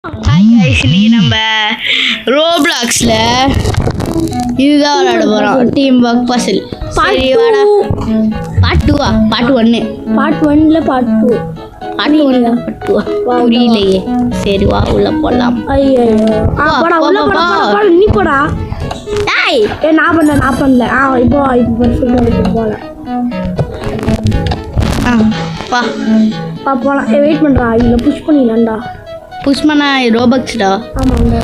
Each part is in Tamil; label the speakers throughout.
Speaker 1: இன்னைக்கு நம்ம ரோப்ளாக்ஸ்ல இதுதான் விளையாட போறோம். Team work puzzle. சரி வாடா. பார்ட் 2 பார்ட் 1
Speaker 2: பார்ட் 1ல பார்ட் 2
Speaker 1: பார்ட் 1 பார்ட் 2 புரியலையே. சரி வா உள்ள போலாம்.
Speaker 2: ஐயோ போடா உள்ள போடா நீ போடா.
Speaker 1: டேய்
Speaker 2: நான் பண்ணல இப்போ போல போலாம். வெயிட் பண்றா இங்க புஷ் பண்ணிடலாம்டா.
Speaker 1: புஷ் பண்ணா ரோபக்ஸ்டா.
Speaker 2: ஆமாங்க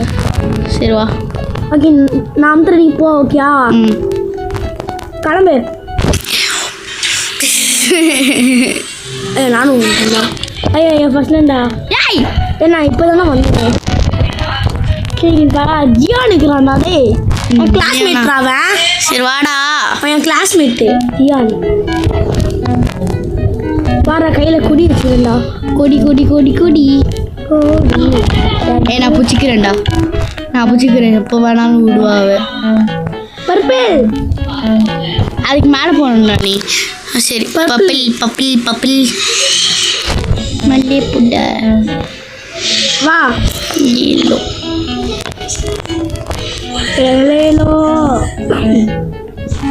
Speaker 1: சரி வா.
Speaker 2: ஓகே நான் அமுத்துற நீ போ. ஓகேயா கிளம்பு. நானும் ஐயா ஃபர்ஸ்ட்லேண்டா.
Speaker 1: ஏய்
Speaker 2: ஏன்னா இப்போ தானே வந்தேன். சரி பாரா ஜியா நிற்கிறான்டா. டேய் என் கிளாஸ்மேட் அவன்.
Speaker 1: சரி வாடா.
Speaker 2: என் கிளாஸ்மேட்டு ஜியான். பாரா கையில் கொடி வச்சுருந்தா.
Speaker 1: கொடி கொடி கொடி கொடி. நான் பிடிச்சிக்கிறேன்டா. நான் பிடிச்சிக்கிறேன். எப்போ வேணாலும் விடுவாவே.
Speaker 2: பர்பிள்
Speaker 1: அதுக்கு மேலே போகணும்டா நீ. சரி பப்பிள் பப்பிள் பப்பிள் மல்லிகை புட்டை
Speaker 2: வா.
Speaker 1: ஏலோ
Speaker 2: எல்லேலோ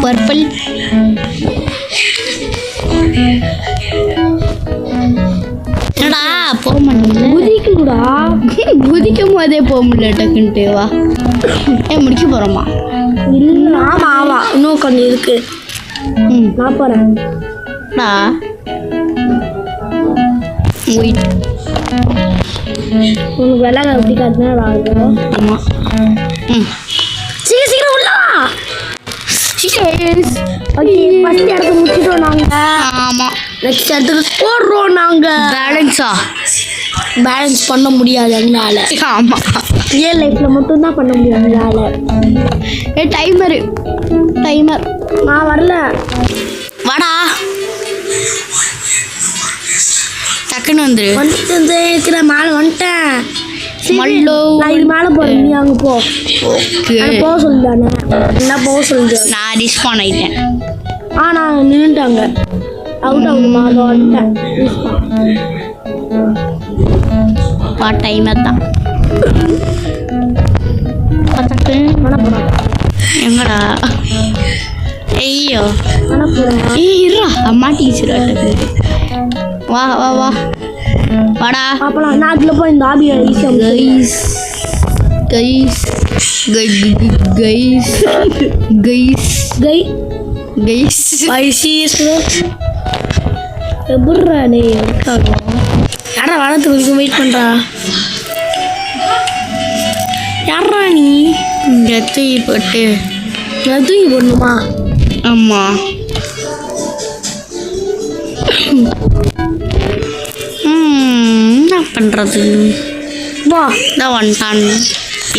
Speaker 1: பர்பிள் என்னடா போக மாட்டேங்குது.
Speaker 2: குதிக்கணுடா.
Speaker 1: குதிக்கும் போதே போக முடியல டக்குன்ட்டு. வா முடிக்க போகிறோமா?
Speaker 2: இல்லை ஆமாம் இன்னும் கொஞ்சம் இருக்கு. நான் போகிறேன். உனக்கு விளையாட பிடிக்காதுன்னா
Speaker 1: ஆமாம்.
Speaker 2: சீக்கிரம் உள்ள ஓகே ஃபர்ஸ்ட் இடத்த முடிச்சிட்டோம் நாங்கள்.
Speaker 1: ஆமாம்
Speaker 2: நெக்ஸ்ட் இடத்துக்கு போடுறோம் நாங்கள். பேலன்ஸ் பண்ண முடியாது எங்களால்.
Speaker 1: ஆமாம்
Speaker 2: ரியல் லைஃப்பில் மட்டும்தான் பண்ண முடியும் எங்களால்.
Speaker 1: டைமர்
Speaker 2: நான் வரல.
Speaker 1: வாடா டக்குன்னு வந்துரு.
Speaker 2: வந்துட்டு இருக்கிற மேலே வந்துட்டேன்.
Speaker 1: மல்லோ
Speaker 2: நான் இது மேலே போகிறேன். நீ அங்கே போ.
Speaker 1: ஓகே
Speaker 2: போக சொல்லுதானே. என்ன போக சொல்லுது.
Speaker 1: நான் டிஸ்பான் ஆகிட்டேன்.
Speaker 2: நான் நின்றுட்டாங்க. அவுட் ஆகுதுமா. அதை வந்துட்டேன்.
Speaker 1: வா டைமர் தான். எங்கடா? ஐயோ இருடா மாட்டிக்கிச்சுடா. வா வா வா வாடா.
Speaker 2: அப்பலாம் நான் அதில் போய் இந்த ஆபியை ஈஸியாக
Speaker 1: guys guys guys guys guys
Speaker 2: ஐசி எப்பட்றா நீ யாரா வளர்த்து வரைக்கும் வெயிட் பண்ணுறா? யாரா நீ?
Speaker 1: இங்கே தூக்கி போட்டு
Speaker 2: நான் தூக்கி போடணுமா?
Speaker 1: ஆமாம். என்ன பண்ணுறது?
Speaker 2: வா
Speaker 1: தான் வந்துட்டான்.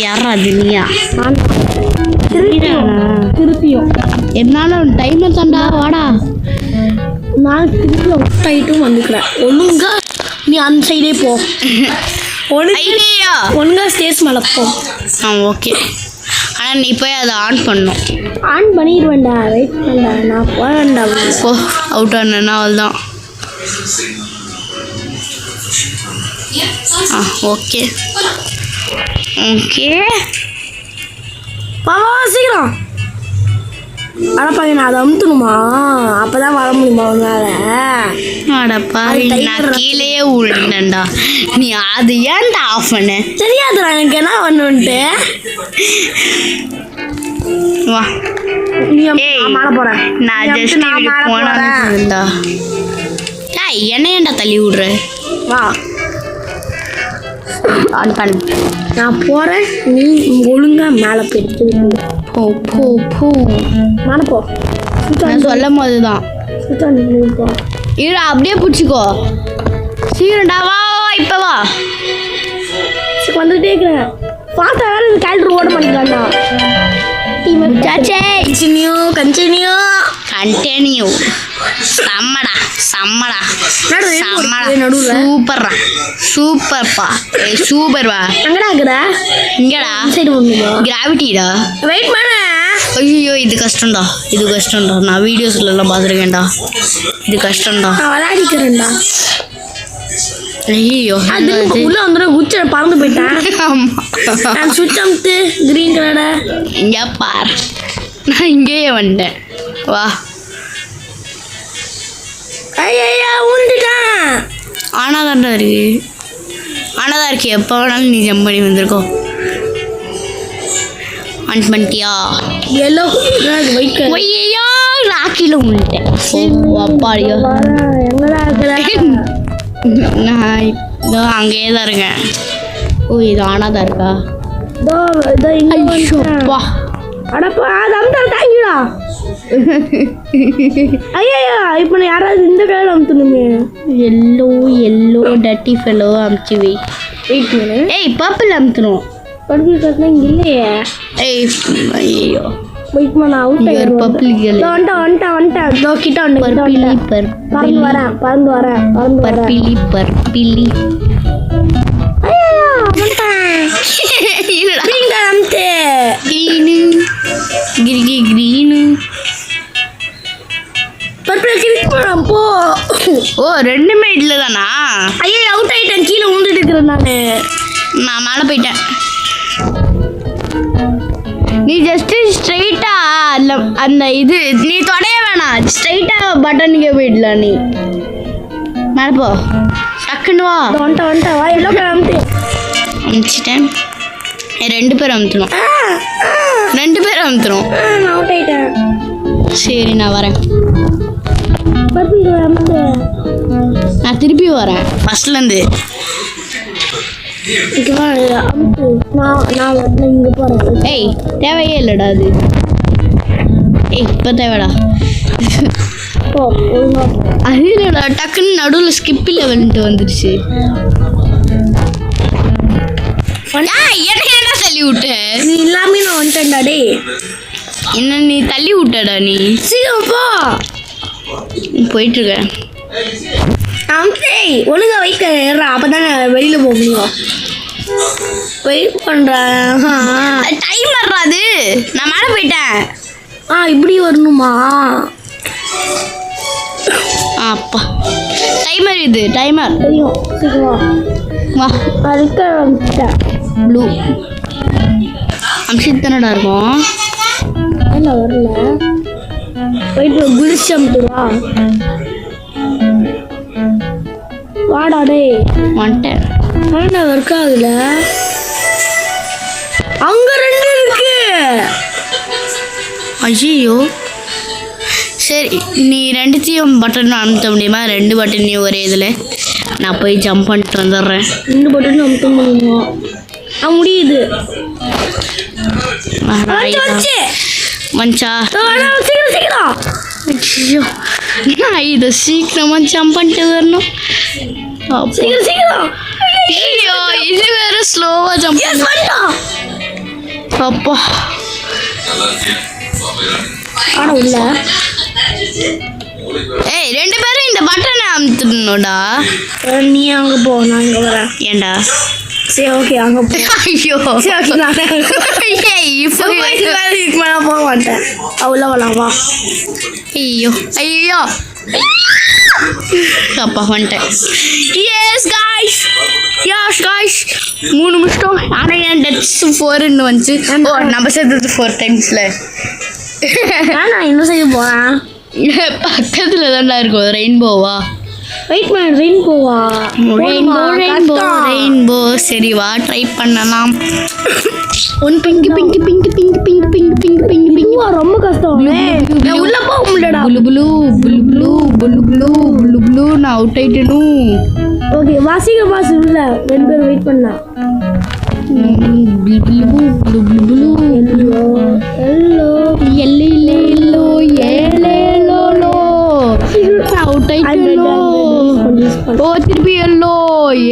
Speaker 1: யாரா அது நீயா?
Speaker 2: திருப்பியும்
Speaker 1: என்னாலும் டைமர் தாண்டா. வாடா
Speaker 2: நான் திருப்பியும் அவுட் ஆகிட்டும் வந்துக்கிறேன். ஒழுங்கா நீ அந்த சைடே போ. ஒழுங்கா ஸ்டேஜ் மேலே போ.
Speaker 1: ஓகே. ஆனால் நீ போய் அதை ஆன் பண்ணணும்.
Speaker 2: ஆன் பண்ணிடுவேன்டா. வெயிட் பண்ணா நான் போவேன்டா.
Speaker 1: போ அவுட் ஆனா அவள் தான். ஓகே ஓகே
Speaker 2: வா சீக்கிரம். அடப்பாங்க நான் அதை அமுத்தணுமா? அப்போ தான் வர முடியுமா உங்களால்?
Speaker 1: அடப்பா நான் கீழே விழுந்தேன்டா. நீ அது ஏன்டா ஆஃப் பண்ண?
Speaker 2: தெரியாதுடா எனக்கு என்ன பண்ணுன்ட்டு.
Speaker 1: வா
Speaker 2: நீ மேலே போகிறேன்.
Speaker 1: நான் ஜஸ்ட் போனேன்டா. என்ன ஏன்டா தள்ளி விடுற?
Speaker 2: வா
Speaker 1: ஆன் பண்ணு.
Speaker 2: நான் போகிறேன். நீ ஒழுங்கா மேலே போயிட்டு
Speaker 1: போ போ போ
Speaker 2: மேலே போ.
Speaker 1: நான் சொல்லும் போது தான்
Speaker 2: போ.
Speaker 1: இரு அப்படியே பிடிச்சிக்கோ. சீக்கிரம்டா வா இப்போ வா.
Speaker 2: வந்துகிட்டே இருக்கிறேன். பார்த்தா வேற இந்த கேரக்டர் ஓட மாட்டேங்கிறான்டா. கண்டினியூ
Speaker 1: செம்மடா செம்மடா சூப்பர்ரா சூப்பர்ப்பா. சூப்பர்வா.
Speaker 2: எங்கடா இருக்கிற?
Speaker 1: இங்கடா
Speaker 2: சைடு பண்ணுமா?
Speaker 1: கிராவிட்டிடா.
Speaker 2: வெயிட் பண்ண.
Speaker 1: ஐயோ இது கஷ்டம்டா. நான் வீடியோஸ்லாம் பார்த்துருக்கேன்டா. இது கஷ்டம்டா.
Speaker 2: நான் விளையாடிக்கிறேன்டா.
Speaker 1: ஐயோ
Speaker 2: அது உள்ள வந்து குச்சி பறந்து போயிட்டேன். நான் சுவிட்ச் அமுத்து கிரீன் கலரை.
Speaker 1: இங்க பார், நான் இங்கேயே வந்துட்டேன். வா.
Speaker 2: ஐயா உண்டுட்டான்.
Speaker 1: ஆனாதான் இருக்கு, ஆனாதான் இருக்கு. எப்போ வேணாலும் நீ ஜம்ப் பண்ணி வந்திருக்கோ. ஆன் பண்ணிட்டியா?
Speaker 2: Yellow white colour.
Speaker 1: ஐயோ ராக்கில உண்டுட்டேன். அப்பாடியோ
Speaker 2: எங்கடா இருக்கிற?
Speaker 1: நான் இதோ அங்கேயே தான் இருக்கேன். ஓ இது ஆனாதான் இருக்கா?
Speaker 2: ஐயோப்பா அடப்பா அது தாங்கிடா. ஐயா இப்போ நான் யாராவது இந்த கலர் அமுத்தணுமே.
Speaker 1: எல்லோ எல்லோ டட்டி ஃபெல்லோ அமுச்சு வை.
Speaker 2: வெயிட் பண்ணு.
Speaker 1: ஏய் பர்பிள் அமுத்தணும்.
Speaker 2: பர்பிள் கலர்னா இங்கே இல்லையே.
Speaker 1: ஏய் ஐயோ
Speaker 2: வெயிட் பண்ண அவுட் ஆயிரு.
Speaker 1: பர்பிள் கலர்
Speaker 2: வந்துட்டேன் இதோ கிட்ட வந்து பறந்து வரேன்
Speaker 1: பர்பிளி பர்பிளி.
Speaker 2: ஐயா வந்துட்டேன். கிரீன் கலர் அமுத்து.
Speaker 1: கிரீனு
Speaker 2: பர்பிள் கிரிக் போறோம் போ.
Speaker 1: ஓ ரெண்டுமே இல்லை தானா?
Speaker 2: ஐயா அவுட் ஆயிட்டேன், கீழே விழுந்துட்டு இருக்கிறேன்
Speaker 1: நான் மேலே போயிட்டேன். நீ ஜஸ்ட் ஸ்ட்ரைட்டா அந்த இது நீ தொடைய வேணாம், ஸ்ட்ரைட்டா பட்டனுக்கே போயிடலாம். நீ மேலே போ, டக்குன்னு வா.
Speaker 2: வந்துட்டேன் வா. Yellow colour அமுத்து.
Speaker 1: அமுச்சிட்டேன். 2 பேர் அமுத்தணும், 2 பேர் அமுத்தணும்.
Speaker 2: நான் அவுட் ஆயிட்டேன்.
Speaker 1: சரி நான் வரேன்.
Speaker 2: பர்பிள் கலர் அமுத்து.
Speaker 1: நான் திருப்பி வரேன் ஃபர்ஸ்ட்லேருந்து.
Speaker 2: இங்கே வா அமுத்து. நான் இங்கே போகிறேன்.
Speaker 1: ஏய் தேவையே இல்லைடா அது. ஏய் இப்போ தேவைடா.
Speaker 2: போ ஒழுங்கா.
Speaker 1: அது இல்லைடா, டக்குன்னு நடுவில் ஸ்கிப்பில் வந்துட்டு வந்துடுச்சு. என்ன தள்ளி விட்ட?
Speaker 2: நீ எல்லாமே நான் வந்துட்டேன்டா. டே
Speaker 1: என்ன நீ தள்ளி விட்டடா? நீ
Speaker 2: சீக்கிரம் போ.
Speaker 1: போயிட்டு இருக்க.
Speaker 2: ஒழுங்கா வைக்க அப்பதான் வெளியில போக முடியும். வெயிட் பண்றேன்.
Speaker 1: டைம் வர்றாது. நான் மேலே போயிட்டேன்.
Speaker 2: இப்படி வரணுமா?
Speaker 1: அப்பா டைமர் இது டைமர்.
Speaker 2: தெரியும். சீக்கிரம்
Speaker 1: வா.
Speaker 2: அதுக்கு வந்துட்டேன்.
Speaker 1: ப்ளூ அம்சித் தானடா இருக்கும்.
Speaker 2: என்ன வரல? வெயிட் குளிச்சு அமுத்துவா. வாடா டே.
Speaker 1: வந்துட்டேன்.
Speaker 2: ஆனால் ஒர்க் ஆகல. அங்க 2 இருக்கு.
Speaker 1: ஐயோ சரி, நீ 2த்தையும் பட்டன் அமுத்த முடியுமா? 2 பட்டனையும் ஒரே இதில். நான் போய் ஜம்ப் பண்ணிட்டு வந்துடுறேன்.
Speaker 2: 2 பட்டன் அமுத்த முடியுமா? முடியுது.
Speaker 1: மஞ்சா
Speaker 2: சீக்கிரம்.
Speaker 1: ஐயோ நான் இதை சீக்கிரமாக ஜம்ப் பண்ணிட்டு வரணும்.
Speaker 2: சீக்கிரம்.
Speaker 1: ஐயோ இது வேற ஸ்லோவாக ஜம்ப் அப்பா.
Speaker 2: உள்ள
Speaker 1: ஏய் 2 பேரும் இந்த பட்டனை அமுத்துடணும்டா.
Speaker 2: நீ அங்கே போ, நான் இங்கே வரேன்.
Speaker 1: ஏண்டா?
Speaker 2: சரி ஓகே அங்கே போ.
Speaker 1: ஐயோ
Speaker 2: இப்போ நான் போக மாட்டேன். அவ்வளோ வரலாம் வா.
Speaker 1: ஐயோ ஐயோ அப்பா வந்துட்டேன். எஸ் காய்ஸ் 3 நிமிஷம். ஆனால் என் டெத்ஸ் 4ன்னு வந்துச்சு. ஓ நம்ம சேர்த்தது 4 டைம்ஸில்.
Speaker 2: நான் இன்னும் செய்ய போகிறேன்.
Speaker 1: பக்கத்தில் தான்டா இருக்கும். ரெயின்போவா?
Speaker 2: வெயிட் பண்ண. ரெயின்போவா?
Speaker 1: ரெயின்போ. சரி வா ட்ரை பண்ணலாம். One pink pink pink pink pink pink pink pink pink.
Speaker 2: ரொம்ப கஷ்டம். உள்ள போக முடியலடா.
Speaker 1: Blue blue blue blue blue blue blue blue. நான் அவுட் ஆயிட்டேனும்.
Speaker 2: ஓகே வாசிக்க பாஸ் உள்ள 2 பேர் வெயிட் பண்ணலாம்.
Speaker 1: Blue blue blue blue blue.
Speaker 2: Yellow
Speaker 1: yellow yellow out ஆயிட்டேனோ. ஓ திருப்பி எல்லோ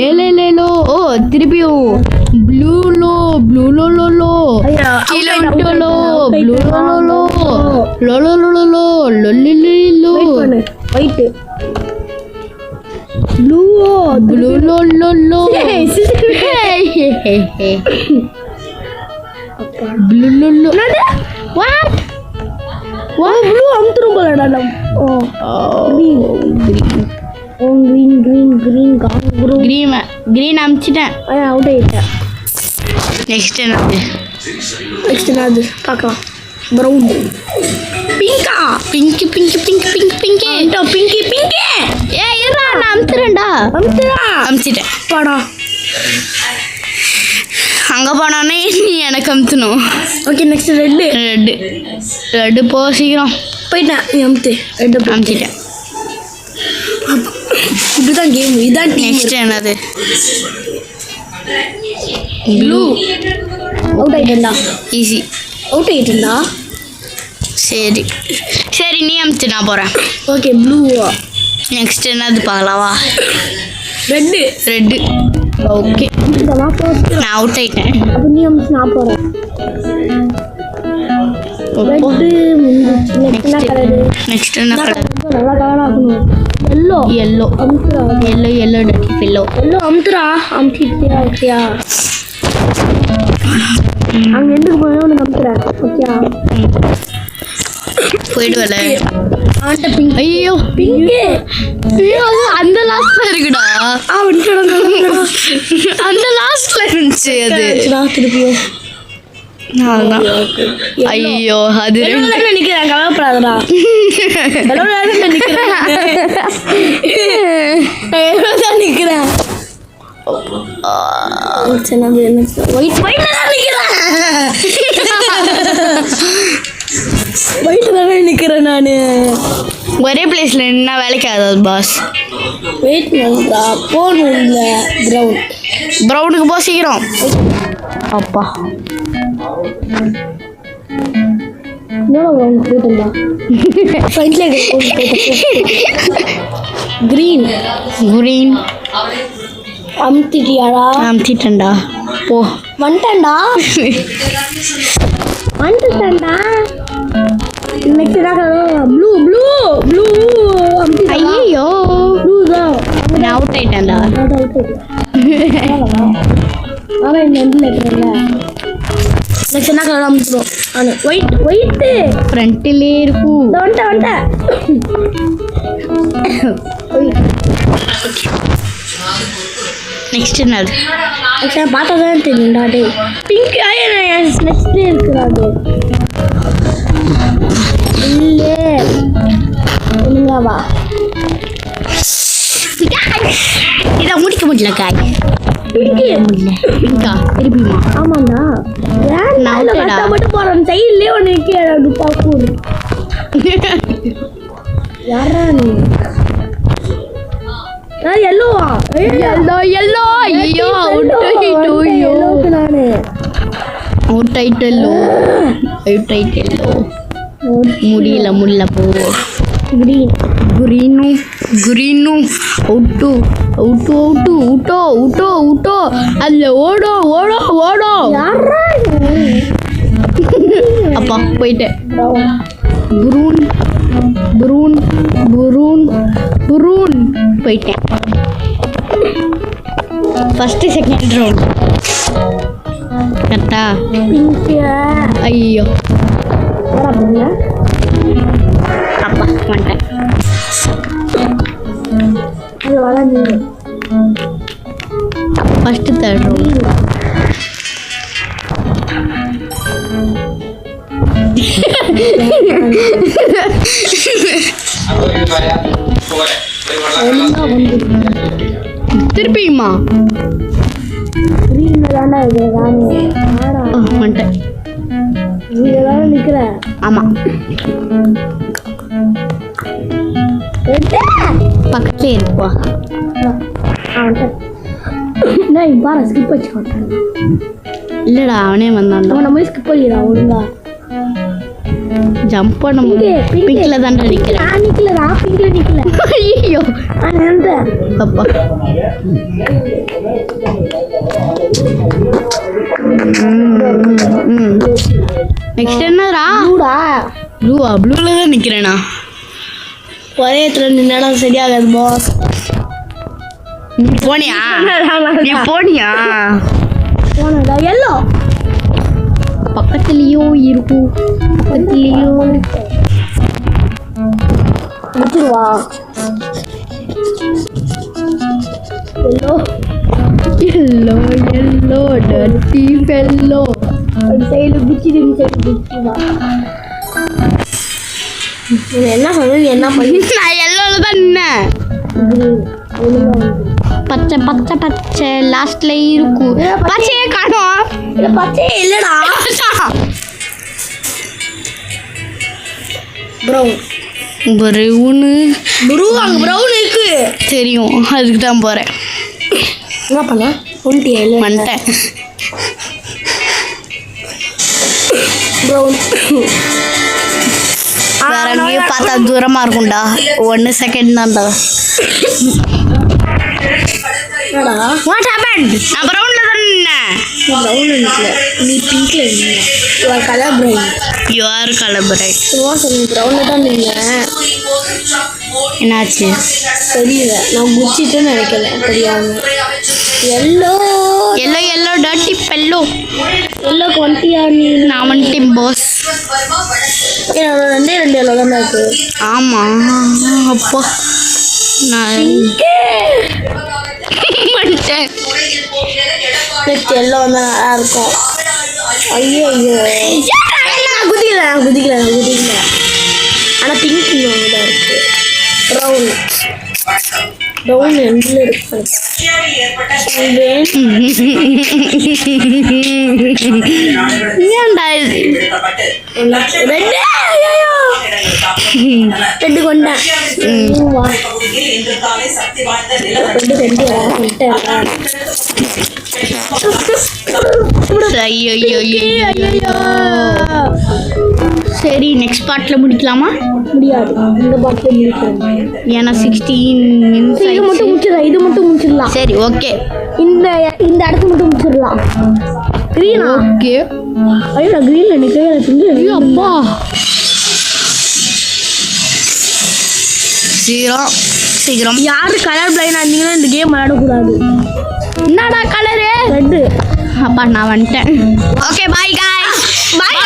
Speaker 1: ஏலேலேலோ. ஓ திருப்பியும் ப்ளூ லோ கீழே விட்டோலோ ப்ளூ லோ லொல்லிலோ.
Speaker 2: Wait blue
Speaker 1: low what
Speaker 2: blue அமுத்துரும் போலடா. ஓ கிரீன் கிரீன் கிரீன்
Speaker 1: கிரீன் அமுச்சிட்டேன்.
Speaker 2: அவுட் ஆகிட்டேன்.
Speaker 1: நெக்ஸ்ட் என்னது?
Speaker 2: நெக்ஸ்ட் என்னது பார்க்கலாம். ப்ரௌன். பிங்கா.
Speaker 1: Pink pink pink pink pink
Speaker 2: பிங்கி பிங்கி.
Speaker 1: இருடா நான் அமுத்துறேன்டா. அமுச்சிட்டேன்.
Speaker 2: பாடா.
Speaker 1: அங்கே போனோன்னே நீ எனக்கு அமுத்தணும்.
Speaker 2: ஓகே நெக்ஸ்ட்
Speaker 1: ரெட்டு போ சீக்கிரம்.
Speaker 2: போயிட்டேன். நீ அமுத்து. ரெட்டு
Speaker 1: அமுச்சிட்டேன்.
Speaker 2: இப்படிதான் கேம். இதான்
Speaker 1: நெக்ஸ்ட் என்னது?
Speaker 2: ப்ளூ. அவுட் ஆகிட்டேன்டா.
Speaker 1: ஈஸி.
Speaker 2: அவுட் ஆகிட்டேன்டா.
Speaker 1: சரி சரி நீ அமுத்து நான் போகிறேன்.
Speaker 2: Okay blue.
Speaker 1: நெக்ஸ்ட் என்னது பார்க்கலாவா?
Speaker 2: ரெட்டு.
Speaker 1: ஓகே நான் அவுட் ஆகிட்டேன்.
Speaker 2: அப்போ நீ அமுத்து நான் போகிறேன்.
Speaker 1: நெக்ஸ்ட் என்ன கலர்?
Speaker 2: நல்லா கலராக இருக்கணும்.
Speaker 1: எல்லோ
Speaker 2: அமுத்துறா.
Speaker 1: எல்லோ எல்லோ
Speaker 2: அமுத்துறா. அமுத்திட்டியா? ஓகேயா? அங்கே எதுக்கு போனாலும் உனக்கு அமுத்துறேன். ஓகேயா?
Speaker 1: போயிடுவல.
Speaker 2: பிங்க்.
Speaker 1: ஐயோ
Speaker 2: பிங்கு.
Speaker 1: அந்த லாஸ்ட்ல இருக்குடா. அந்த லாஸ்ட்ல இருந்துச்சு அது.
Speaker 2: திருப்பியும்
Speaker 1: ஐயோ அது
Speaker 2: நினைக்கிறேன். கவலைப்படாதடா. நிக்கிறேன். நிக்கிறேன் நானு.
Speaker 1: ஒரே பிளேஸ்ல என்ன வேலைக்கு ஆகாது பாஸ்.
Speaker 2: வெயிட் பண்ணுறா. போகணும். இல்லை
Speaker 1: ப்ரௌனுக்கு போ சீக்கிரம். அப்பா
Speaker 2: கிரீன். அமுத்திட்டியாடா?
Speaker 1: அமுத்திட்டேன்டா. போ
Speaker 2: வந்துட்டேன்டா. Next blue.
Speaker 1: ஐயோ
Speaker 2: ப்ளூ தான்.
Speaker 1: நான் அவுட் ஆயிட்டேன்டா.
Speaker 2: ஆனால் இந்த எண்டில் இருக்கிறேன்ல. நெக்ஸ்ட் என்ன கலர் அமுத்துறோம்? ஒயிட்டு
Speaker 1: ஃப்ரண்ட்டிலே இருக்கும்.
Speaker 2: வந்துட்டேன்.
Speaker 1: நெக்ஸ்ட் என்னது?
Speaker 2: பார்த்தா தான் தெரியும்டா. டே பிங்க். நெக்ஸ்ட்லேயே இருக்குறாது. இல்லை ஒழுங்காவா?
Speaker 1: இதை முடிக்க முடியல காய்.
Speaker 2: பிங்கா
Speaker 1: திருப்பிமா?
Speaker 2: ஆமாண்டா. நான் மட்டும் போகிறேன். சைட்லேயே ஒன்று நிற்கிறேன். பாப்பூர் யாரா நீ? எல்லோவா?
Speaker 1: எல்லோ ஐயோ அவுட் ஆயிட்டோ. முடியல போ. குரீனு அவுட்டோ. அல்ல ஓடோ. அப்பா போயிட்டேன். புரூன் போயிட்டேன். ஃபர்ஸ்ட் செகண்ட் ரவுண்ட் கரெக்டா? ஐயோ அப்பா வந்துட்டேன். First third round. திருப்பியுமா? வந்துட்டேன்.
Speaker 2: நிக்கிறேன்.
Speaker 1: ஆமா பக்கத்துலேயே இருப்பா.
Speaker 2: பாரு ஸ்கிப் வச்சுக்கோட்டேன்.
Speaker 1: இல்லடா அவனே வந்தான்.
Speaker 2: நம்ம ஸ்கிப் பண்ணிடா. ஒழுங்கா
Speaker 1: ஜம்ப் பண்ண முடியும். பிங்க்ல தான் நிக்கிறேன்.
Speaker 2: நான் பிங்க்ல நிக்கல.
Speaker 1: ஐயோ அப்பா நெக்ஸ்ட் என்னடா? ப்ளூல தான் நிக்கிறேனா?
Speaker 2: ஒரே இடத்துல நின்னா சரியாகாது பாஸ்.
Speaker 1: நீ போனியா?
Speaker 2: போனடா. எல்லோ
Speaker 1: பக்கத்துலயோ இருக்கும்.
Speaker 2: வா
Speaker 1: fellow, dirty fellow.
Speaker 2: ஒரு சைடு குச்சி இந்த சைடு குச்சி தான். நீ என்ன சொல்றது என்ன பண்ணி
Speaker 1: நான் எல்லோல தான் நின்னேன். பச்சை பச்சை பச்சை லாஸ்ட்ல இருக்கும். பச்சையே காணோம்.
Speaker 2: இல்ல பச்சையே இல்லடா. ப்ரௌன் ப்ரூ அங்க ப்ரௌன் இருக்கு
Speaker 1: தெரியும், அதுக்கு தான் போறேன்.
Speaker 2: என்ன பண்ண ஒன்ட்டியா இல்லை
Speaker 1: வந்துட்டேன்.
Speaker 2: ப்ரௌன்
Speaker 1: வேற எங்கேயும் பார்த்தா தூரமா இருக்கும்டா. 1 செகண்ட் தான்டா.
Speaker 2: என்னடா வாட் ஹேப்பன்ட்?
Speaker 1: நான் ப்ரௌன்ல தான் நின்னேன்.
Speaker 2: ப்ரௌன் இல்ல நீ பிங்க்ல நின்ன. You are colour bright.
Speaker 1: You are colour bright.
Speaker 2: சும்மா சொல்லு ப்ரௌன்ல தான் நின்னேன்.
Speaker 1: என்னாச்சு
Speaker 2: தெரியல, நான் முடிச்சிட்டேன்னு நினைக்கிறேன் தெரியாம. Yellow
Speaker 1: yellow yellow dirty fellow.
Speaker 2: Yellow கொண்டியா நீ?
Speaker 1: நான் வந்துட்டேன் பாஸ்.
Speaker 2: என்னோட ரெண்டே எல்லோ தான் இருக்கு.
Speaker 1: ஆமா அப்பா நான் வந்துட்டேன்.
Speaker 2: நெக்ஸ்ட் எல்லோ வந்து நல்லா இருக்கும். ஐயோ ஐயோ நான் குதிக்கல ஆனால் பிங்க் தான் இருக்கு. ப்ரௌன் எண்டில் இருக்கு.
Speaker 1: ஏன்டா இது
Speaker 2: ரெண்டு கொண்டேன்.
Speaker 1: சரி நெக்ஸ்ட் பார்ட்ல முடிக்கலாமா?
Speaker 2: முடியாது, இந்த பாட்டில் முடிக்கிறேன்.
Speaker 1: ஏன்னா 16 minutes
Speaker 2: இது மட்டும் முடிச்சிடலாம், இது மட்டும் முடிச்சிடலாம்.
Speaker 1: சரி ஓகே.
Speaker 2: இந்த இடத்து மட்டும் முடிச்சிடலாம். கிரீனா?
Speaker 1: ஓகே.
Speaker 2: ஐயோ நான் கிரீன்ல நிற்கவே
Speaker 1: அப்பா சீக்கிரம்.
Speaker 2: யாரு கலர் பிளைண்டா இருந்தீங்கன்னா இந்த கேம் விளையாடக்கூடாது.
Speaker 1: என்னடா கலரு?
Speaker 2: ரெட்டு.
Speaker 1: அப்பா நான் வந்துட்டேன். Okay bye guys. பாய்.